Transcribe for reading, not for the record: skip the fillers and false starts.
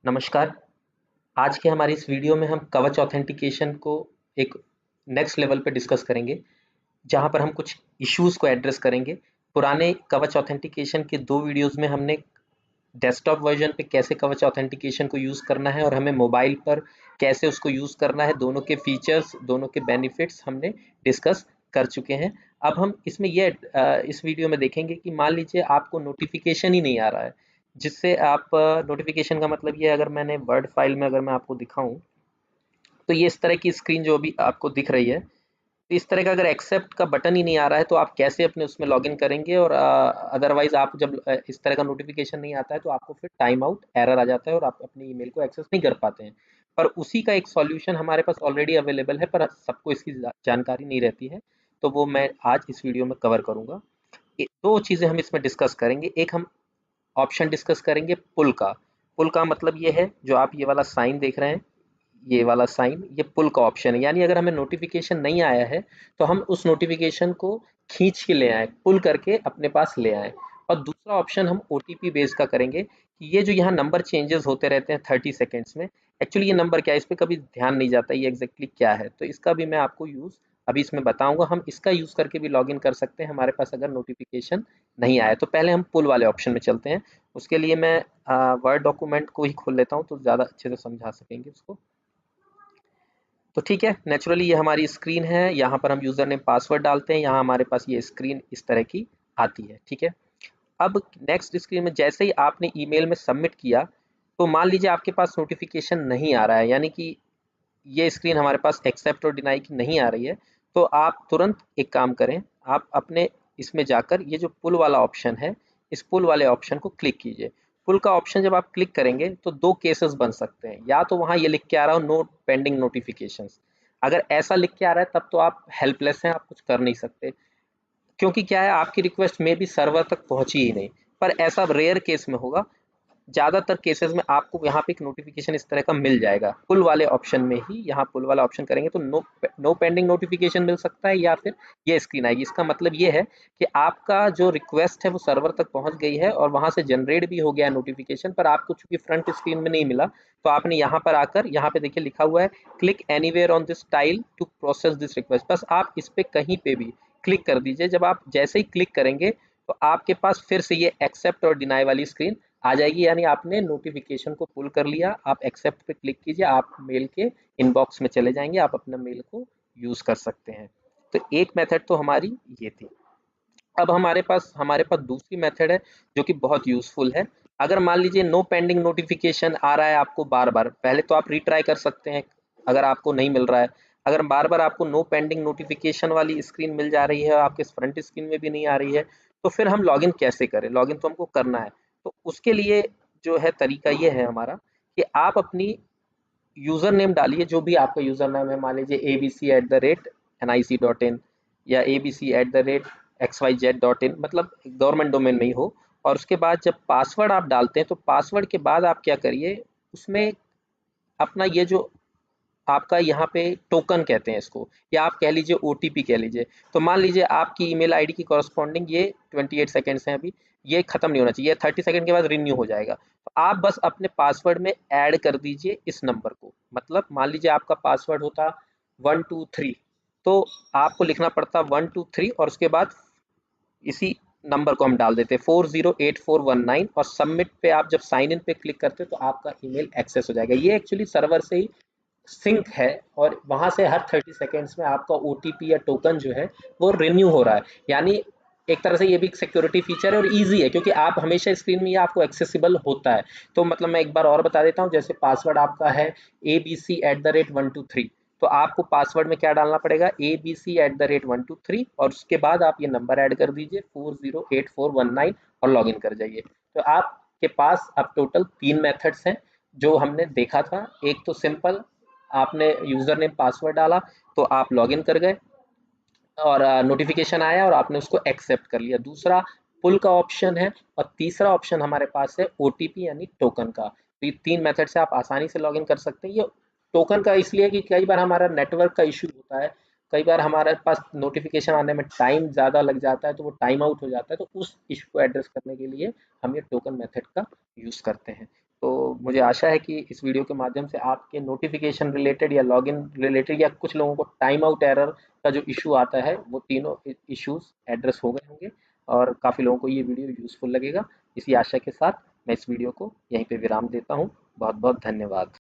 नमस्कार। आज के हमारी इस वीडियो में हम कवच ऑथेंटिकेशन को एक नेक्स्ट लेवल पे डिस्कस करेंगे, जहां पर हम कुछ इश्यूज को एड्रेस करेंगे। पुराने कवच ऑथेंटिकेशन के 2 वीडियोस में हमने डेस्कटॉप वर्जन पे कैसे कवच ऑथेंटिकेशन को यूज़ करना है और हमें मोबाइल पर कैसे उसको यूज़ करना है, दोनों के फीचर्स, दोनों के बेनिफिट्स हमने डिस्कस कर चुके हैं। अब हम इसमें इस वीडियो में देखेंगे कि मान लीजिए आपको नोटिफिकेशन ही नहीं आ रहा है, जिससे आप नोटिफिकेशन का मतलब ये है, अगर मैंने वर्ड फाइल में अगर मैं आपको दिखाऊं तो ये इस तरह की स्क्रीन जो अभी आपको दिख रही है, तो इस तरह का अगर एक्सेप्ट का बटन ही नहीं आ रहा है तो आप कैसे अपने उसमें लॉगिन करेंगे। और अदरवाइज आप जब इस तरह का नोटिफिकेशन नहीं आता है तो आपको फिर टाइम आउट एरर आ जाता है और आप अपनी ईमेल को एक्सेस नहीं कर पाते हैं। पर उसी का एक सॉल्यूशन हमारे पास ऑलरेडी अवेलेबल है, पर सबको इसकी जानकारी नहीं रहती है, तो वो मैं आज इस वीडियो में कवर करूंगा। 2 चीज़ें हम इसमें डिस्कस करेंगे। एक हम ऑप्शन डिस्कस करेंगे पुल का। पुल का मतलब ये है, जो आप ये वाला साइन देख रहे हैं, ये वाला साइन, ये पुल का ऑप्शन है। यानी अगर हमें नोटिफिकेशन नहीं आया है तो हम उस नोटिफिकेशन को खींच के ले आए, पुल करके अपने पास ले आए। और दूसरा ऑप्शन हम ओटीपी बेस का करेंगे कि ये जो यहाँ नंबर चेंजेस होते रहते हैं 30 सेकेंड्स में, एक्चुअली ये नंबर क्या है, इस पर कभी ध्यान नहीं जाता ये एग्जैक्टली क्या है। तो इसका भी मैं आपको यूज़ अभी इसमें बताऊंगा। हम इसका यूज़ करके भी लॉगिन कर सकते हैं हमारे पास अगर नोटिफिकेशन नहीं आया। तो पहले हम पुल वाले ऑप्शन में चलते हैं। उसके लिए मैं वर्ड डॉक्यूमेंट को ही खोल लेता हूँ तो ज़्यादा अच्छे से समझा सकेंगे उसको। तो ठीक है, नेचुरली ये हमारी स्क्रीन है, यहाँ पर हम यूज़र नेम पासवर्ड डालते हैं, यहाँ हमारे पास ये स्क्रीन इस तरह की आती है। ठीक है, अब नेक्स्ट स्क्रीन में जैसे ही आपने ईमेल में सबमिट किया, तो मान लीजिए आपके पास नोटिफिकेशन नहीं आ रहा है, यानी कि ये स्क्रीन हमारे पास एक्सेप्ट और डिनाई की नहीं आ रही है, तो आप तुरंत एक काम करें, आप अपने इसमें जाकर ये जो पुल वाला ऑप्शन है, इस पुल वाले ऑप्शन को क्लिक कीजिए। पुल का ऑप्शन जब आप क्लिक करेंगे तो 2 केसेस बन सकते हैं। या तो वहाँ ये लिख के आ रहा हो नो पेंडिंग नोटिफिकेशंस, अगर ऐसा लिख के आ रहा है तब तो आप हेल्पलेस हैं, आप कुछ कर नहीं सकते, क्योंकि क्या है, आपकी रिक्वेस्ट में भी सर्वर तक पहुंची ही नहीं। पर ऐसा रेयर केस में होगा, ज़्यादातर केसेस में आपको यहाँ पे एक नोटिफिकेशन इस तरह का मिल जाएगा पुल वाले ऑप्शन में ही। यहाँ पुल वाला ऑप्शन करेंगे तो नो पेंडिंग नोटिफिकेशन मिल सकता है, या फिर ये स्क्रीन आएगी। इसका मतलब ये है कि आपका जो रिक्वेस्ट है वो सर्वर तक पहुंच गई है और वहां से जनरेट भी हो गया है नोटिफिकेशन, पर आपको चूंकि फ्रंट स्क्रीन में नहीं मिला, तो आपने यहाँ पर आकर, यहाँ पे देखिए लिखा हुआ है click anywhere on this tile to process this request, बस आप इस पे कहीं पे भी क्लिक कर दीजिए। जब आप जैसे ही क्लिक करेंगे तो आपके पास फिर से ये एक्सेप्ट और डिनाई वाली स्क्रीन आ जाएगी, यानी आपने नोटिफिकेशन को पुल कर लिया। आप एक्सेप्ट पे क्लिक कीजिए, आप मेल के इनबॉक्स में चले जाएंगे, आप अपना मेल को यूज कर सकते हैं। तो एक मेथड तो हमारी ये थी। अब हमारे पास दूसरी मेथड है जो कि बहुत यूजफुल है। अगर मान लीजिए नो पेंडिंग नोटिफिकेशन आ रहा है आपको बार बार, पहले तो आप रीट्राई कर सकते हैं अगर आपको नहीं मिल रहा है। अगर बार बार आपको नो पेंडिंग नोटिफिकेशन वाली स्क्रीन मिल जा रही है और आपके फ्रंट स्क्रीन में भी नहीं आ रही है, तो फिर हम लॉगिन कैसे करें? लॉगिन तो हमको करना है, तो उसके लिए जो है तरीका ये है हमारा कि आप अपनी यूज़र नेम डालिए, जो भी आपका यूज़र नेम है। मान लीजिए abc@nic.in या abc@xyz.in, मतलब गवर्नमेंट डोमेन में ही हो। और उसके बाद जब पासवर्ड आप डालते हैं तो पासवर्ड के बाद आप क्या करिए, उसमें अपना ये जो आपका यहाँ पे टोकन कहते हैं इसको, या आप कह लीजिए ओटीपी कह लीजिए। तो मान लीजिए आपकी ईमेल आईडी की कॉरस्पॉन्डिंग ये 28 सेकेंड्स हैं अभी, ये खत्म नहीं होना चाहिए, 30 सेकेंड के बाद रिन्यू हो जाएगा। तो आप बस अपने पासवर्ड में ऐड कर दीजिए इस नंबर को। मतलब मान लीजिए आपका पासवर्ड होता 123, तो आपको लिखना पड़ता 123 और उसके बाद इसी नंबर को हम डाल देते हैं 408419, और सबमिट पे आप जब साइन इन पे क्लिक करते हो तो आपका ईमेल एक्सेस हो जाएगा। ये एक्चुअली सर्वर से ही सिंक है और वहां से हर 30 सेकेंड्स में आपका ओटीपी या टोकन जो है वो रिन्यू हो रहा है। यानी एक तरह से ये भी एक सिक्योरिटी फीचर है और इजी है, क्योंकि आप हमेशा स्क्रीन में ये आपको एक्सेसिबल होता है। तो मतलब मैं एक बार और बता देता हूँ, जैसे पासवर्ड आपका है abc@123, तो आपको पासवर्ड में क्या डालना पड़ेगा, abc@123, और उसके बाद आप ये नंबर ऐड कर दीजिए 408419 और लॉगिन कर जाइए। तो आपके पास अब टोटल 3 मेथड्स हैं जो हमने देखा था। एक तो सिंपल, आपने यूजर नेम पासवर्ड डाला तो आप लॉगिन कर गए और नोटिफिकेशन आया और आपने उसको एक्सेप्ट कर लिया। दूसरा पुल का ऑप्शन है, और तीसरा ऑप्शन हमारे पास है ओटीपी यानी टोकन का। तो ये 3 मेथड से आप आसानी से लॉगिन कर सकते हैं। ये टोकन का इसलिए कि कई बार हमारा नेटवर्क का इशू होता है, कई बार हमारे पास नोटिफिकेशन आने में टाइम ज़्यादा लग जाता है तो वो टाइम आउट हो जाता है, तो उस इशू को एड्रेस करने के लिए हम ये टोकन मेथड का यूज़ करते हैं। तो मुझे आशा है कि इस वीडियो के माध्यम से आपके नोटिफिकेशन रिलेटेड या लॉगिन रिलेटेड या कुछ लोगों को टाइम आउट एरर का जो इशू आता है वो तीनों इश्यूज एड्रेस हो गए होंगे और काफ़ी लोगों को ये वीडियो यूज़फुल लगेगा। इसी आशा के साथ मैं इस वीडियो को यहीं पे विराम देता हूँ। बहुत बहुत धन्यवाद।